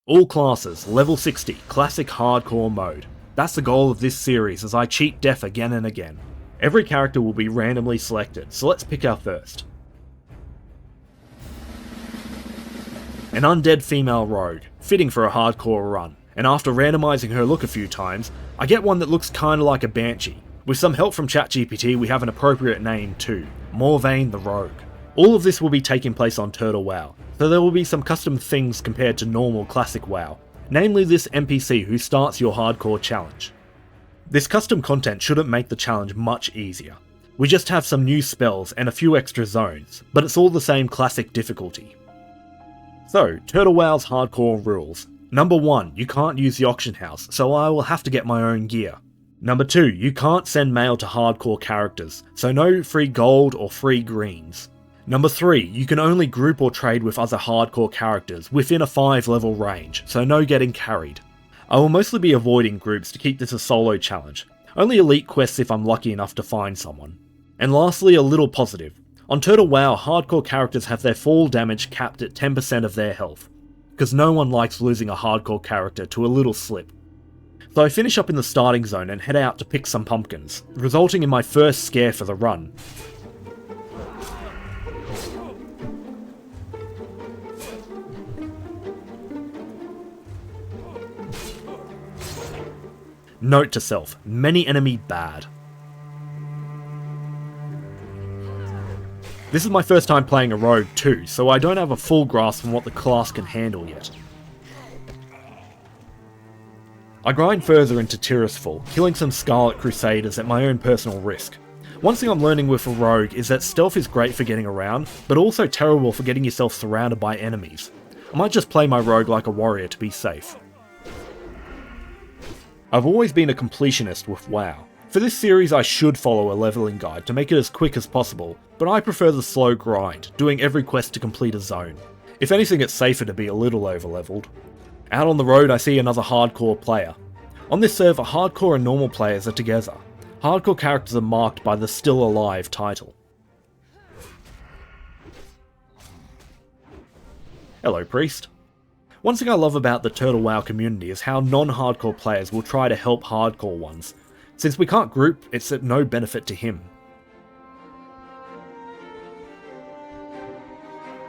All classes, level 60, classic hardcore mode. That's the goal of this series as I cheat death again and again. Every character will be randomly selected, so let's pick our first. An undead female rogue, fitting for a hardcore run, and after randomising her look a few times, I get one that looks kinda like a banshee. With some help from ChatGPT, we have an appropriate name too, Morvain the Rogue. All of this will be taking place on TurtleWoW, so there will be some custom things compared to normal classic WoW, namely this NPC who starts your hardcore challenge. This custom content shouldn't make the challenge much easier. We just have some new spells and a few extra zones, but it's all the same classic difficulty. So, TurtleWoW's hardcore rules. Number 1, you can't use the auction house, so I will have to get my own gear. Number 2, you can't send mail to hardcore characters, so no free gold or free greens. Number 3, you can only group or trade with other hardcore characters within a 5 level range, so no getting carried. I will mostly be avoiding groups to keep this a solo challenge, only elite quests if I'm lucky enough to find someone. And lastly, a little positive. On TurtleWoW, hardcore characters have their fall damage capped at 10% of their health, because no one likes losing a hardcore character to a little slip. So I finish up in the starting zone and head out to pick some pumpkins, resulting in my first scare for the run. Note to self, many enemy bad. This is my first time playing a rogue too, so I don't have a full grasp on what the class can handle yet. I grind further into Tirisfal, killing some Scarlet Crusaders at my own personal risk. One thing I'm learning with a rogue is that stealth is great for getting around, but also terrible for getting yourself surrounded by enemies. I might just play my rogue like a warrior to be safe. I've always been a completionist with WoW. For this series I should follow a leveling guide to make it as quick as possible, but I prefer the slow grind, doing every quest to complete a zone. If anything, it's safer to be a little over-leveled. Out on the road I see another hardcore player. On this server, hardcore and normal players are together. Hardcore characters are marked by the Still Alive title. Hello, priest. One thing I love about the TurtleWoW community is how non-hardcore players will try to help hardcore ones. Since we can't group, it's at no benefit to him.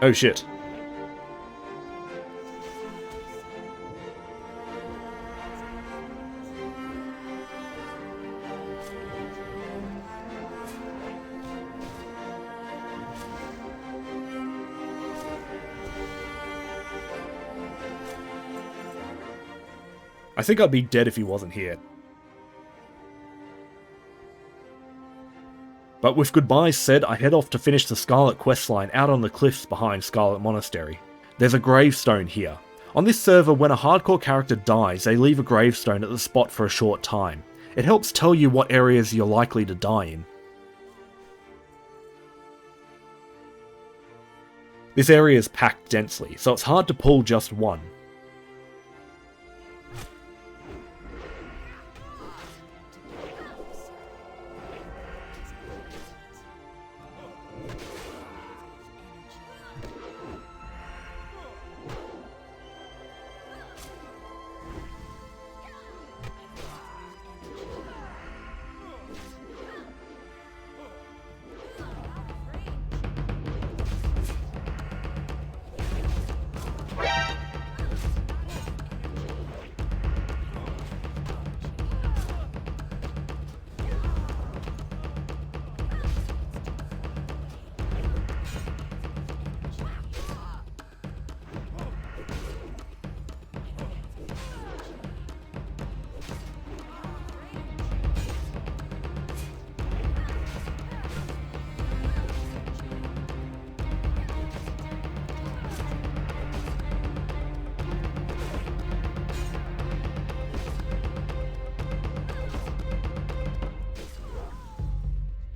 Oh shit. I think I'd be dead if he wasn't here. But with goodbyes said, I head off to finish the Scarlet questline out on the cliffs behind Scarlet Monastery. There's a gravestone here. On this server, when a hardcore character dies, they leave a gravestone at the spot for a short time. It helps tell you what areas you're likely to die in. This area is packed densely, so it's hard to pull just one.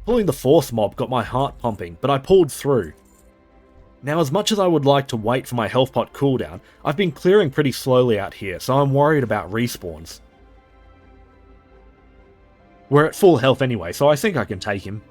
Pulling the Force mob got my heart pumping, but I pulled through. Now, as much as I would like to wait for my health pot cooldown, I've been clearing pretty slowly out here, so I'm worried about respawns. We're at full health anyway, so I think I can take him.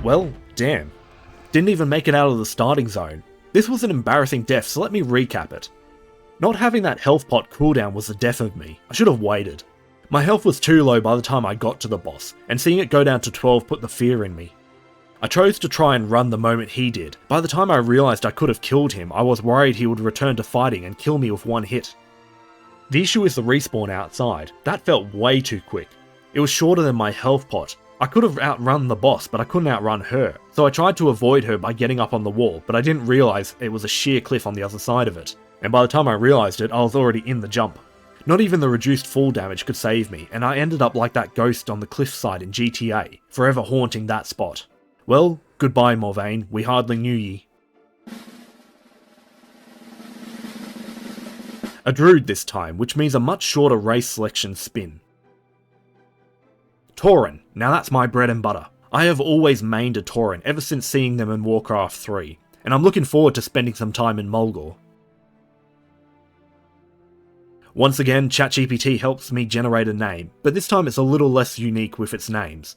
Well, damn. Didn't even make it out of the starting zone. This was an embarrassing death, so let me recap it. Not having that health pot cooldown was the death of me. I should have waited. My health was too low by the time I got to the boss, and seeing it go down to 12 put the fear in me. I chose to try and run the moment he did. By the time I realised I could have killed him, I was worried he would return to fighting and kill me with one hit. The issue is the respawn outside. That felt way too quick. It was shorter than my health pot. I could have outrun the boss, but I couldn't outrun her, so I tried to avoid her by getting up on the wall, but I didn't realise it was a sheer cliff on the other side of it, and by the time I realised it, I was already in the jump. Not even the reduced fall damage could save me, and I ended up like that ghost on the cliffside in GTA, forever haunting that spot. Well, goodbye Morvain, we hardly knew ye. A druid this time, which means a much shorter race selection spin. Tauren, now that's my bread and butter. I have always mained a Tauren ever since seeing them in Warcraft 3, and I'm looking forward to spending some time in Mulgore. Once again, ChatGPT helps me generate a name, but this time it's a little less unique with its names.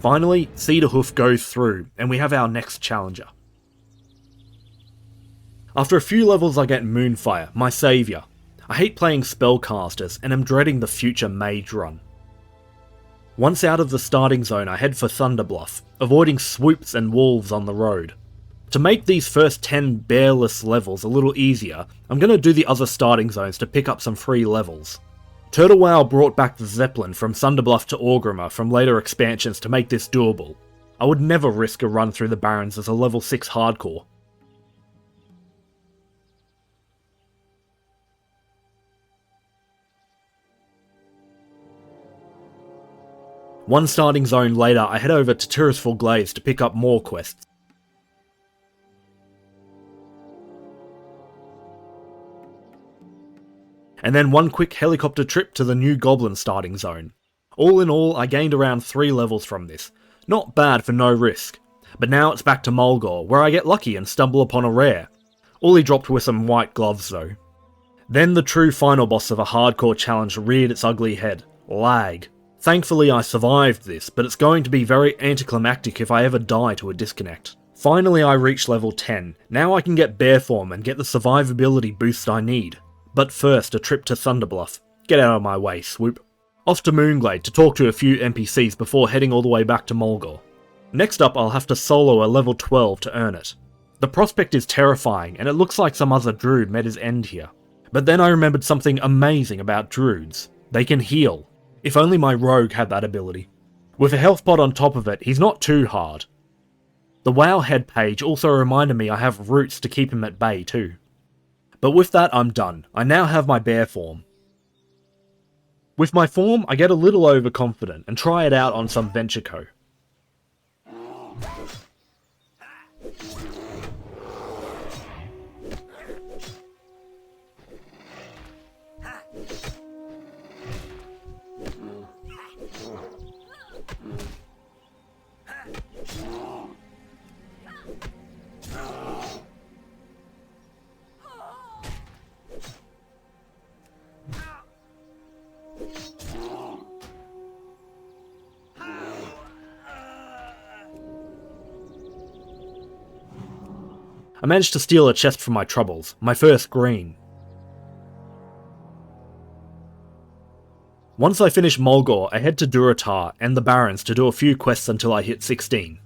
Finally, Cedarhoof goes through, and we have our next challenger. After a few levels I get Moonfire, my saviour. I hate playing spellcasters, and am dreading the future mage run. Once out of the starting zone I head for Thunderbluff, avoiding swoops and wolves on the road. To make these first 10 bearless levels a little easier, I'm going to do the other starting zones to pick up some free levels. TurtleWoW brought back the Zeppelin from Thunderbluff to Orgrimmar from later expansions to make this doable. I would never risk a run through the Barrens as a level 6 hardcore. One starting zone later, I head over to Tirisfal Glades to pick up more quests. And then one quick helicopter trip to the new Goblin starting zone. All in all, I gained around 3 levels from this. Not bad for no risk. But now it's back to Mulgore, where I get lucky and stumble upon a rare. All he dropped were some white gloves though. Then the true final boss of a hardcore challenge reared its ugly head. Lag. Thankfully I survived this, but it's going to be very anticlimactic if I ever die to a disconnect. Finally I reach level 10. Now I can get bear form and get the survivability boost I need. But first, a trip to Thunderbluff. Get out of my way, Swoop. Off to Moonglade to talk to a few NPCs before heading all the way back to Mulgore. Next up, I'll have to solo a level 12 to earn it. The prospect is terrifying, and it looks like some other druid met his end here. But then I remembered something amazing about druids. They can heal. If only my rogue had that ability. With a health pot on top of it, he's not too hard. The WoW head page also reminded me I have roots to keep him at bay too. But with that, I'm done. I now have my bear form. With my form, I get a little overconfident and try it out on some Venture Co. I managed to steal a chest from my troubles, my first green. Once I finish Mulgore, I head to Durotar and the Barrens to do a few quests until I hit 16.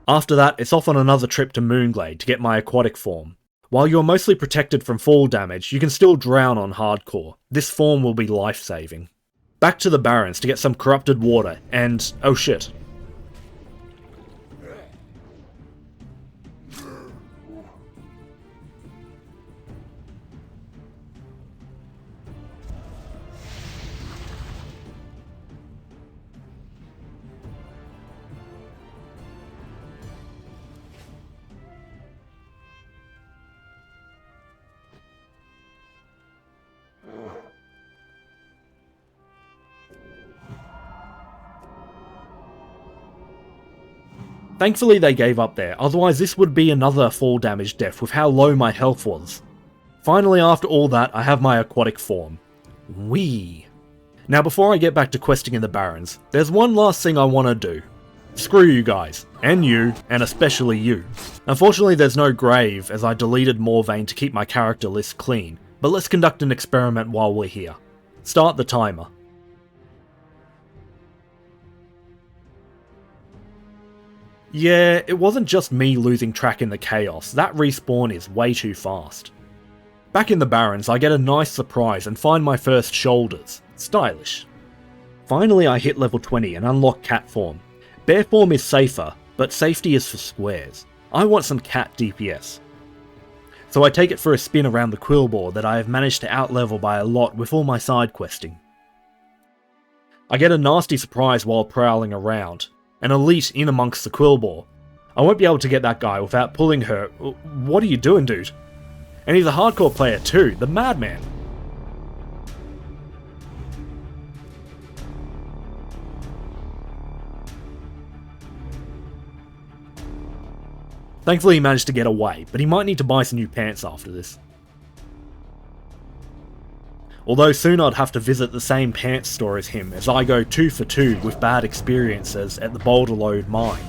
After that, it's off on another trip to Moonglade to get my aquatic form. While you're mostly protected from fall damage, you can still drown on hardcore. This form will be life-saving. Back to the Barrens to get some corrupted water, and oh shit. Thankfully they gave up there, otherwise this would be another fall damage death with how low my health was. Finally, after all that, I have my aquatic form. Whee! Now before I get back to questing in the Barrens, there's one last thing I want to do. Screw you guys, and you, and especially you. Unfortunately there's no grave as I deleted Morvain to keep my character list clean, but let's conduct an experiment while we're here. Start the timer. Yeah, it wasn't just me losing track in the chaos, that respawn is way too fast. Back in the Barrens, I get a nice surprise and find my first shoulders. Stylish. Finally I hit level 20 and unlock cat form. Bear form is safer, but safety is for squares. I want some cat DPS. So I take it for a spin around the Quillboar that I have managed to outlevel by a lot with all my side questing. I get a nasty surprise while prowling around. An elite in amongst the Quillboar. I won't be able to get that guy without pulling her. What are you doing, dude? And he's a hardcore player too, the madman. Thankfully he managed to get away, but he might need to buy some new pants after this. Although soon I'd have to visit the same pants store as him as I go 2 for 2 with bad experiences at the Boulder Lode mine.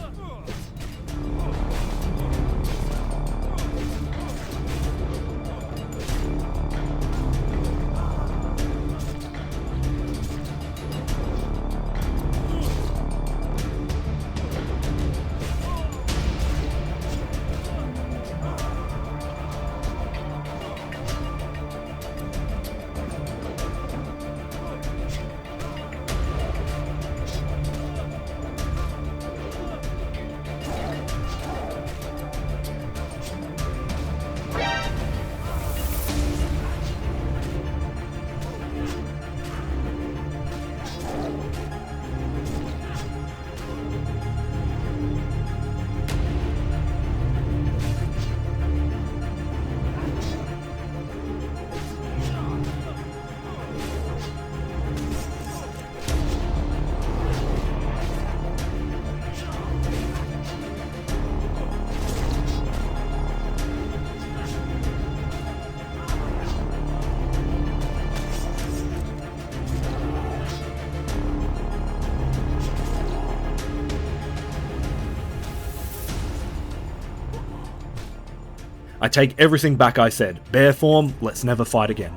I take everything back I said. Bear form, let's never fight again.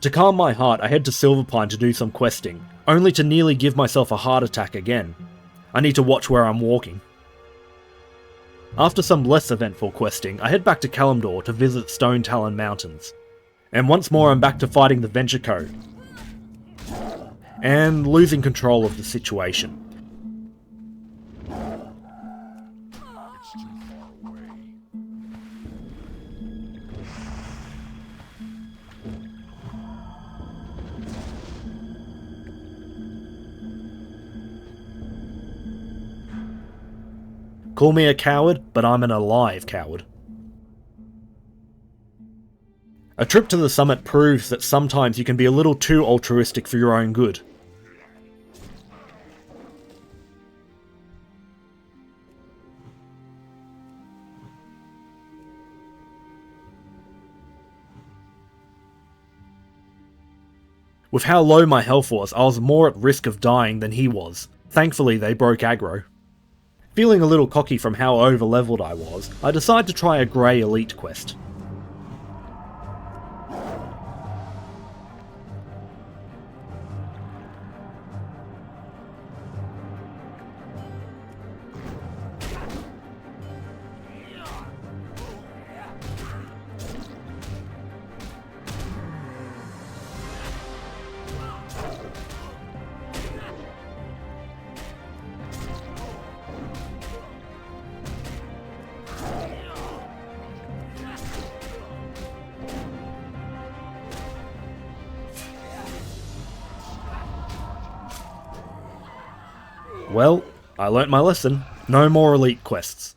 To calm my heart, I head to Silverpine to do some questing, only to nearly give myself a heart attack again. I need to watch where I'm walking. After some less eventful questing, I head back to Kalimdor to visit Stone Talon Mountains. And once more I'm back to fighting the Venture Code. And losing control of the situation. Call me a coward, but I'm an alive coward. A trip to the summit proves that sometimes you can be a little too altruistic for your own good. With how low my health was, I was more at risk of dying than he was. Thankfully, they broke aggro. Feeling a little cocky from how over-leveled I was, I decide to try a Grey Elite quest. Well, I learnt my lesson. No more elite quests.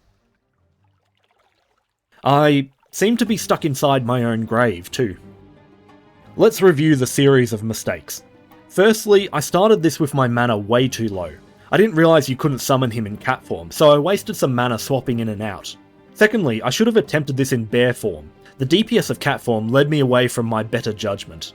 I seem to be stuck inside my own grave too. Let's review the series of mistakes. Firstly, I started this with my mana way too low. I didn't realise you couldn't summon him in cat form, so I wasted some mana swapping in and out. Secondly, I should have attempted this in bear form. The DPS of cat form led me away from my better judgment.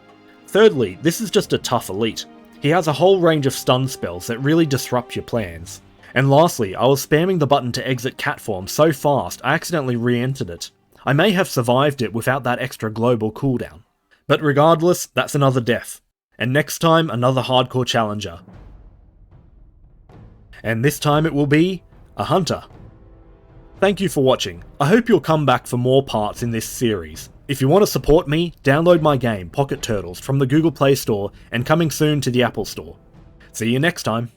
Thirdly, this is just a tough elite. He has a whole range of stun spells that really disrupt your plans. And lastly, I was spamming the button to exit cat form so fast I accidentally re-entered it. I may have survived it without that extra global cooldown. But regardless, that's another death. And next time, another hardcore challenger. And this time it will be a hunter. Thank you for watching. I hope you'll come back for more parts in this series. If you want to support me, download my game, Pocket Turtles, from the Google Play Store and coming soon to the Apple Store. See you next time.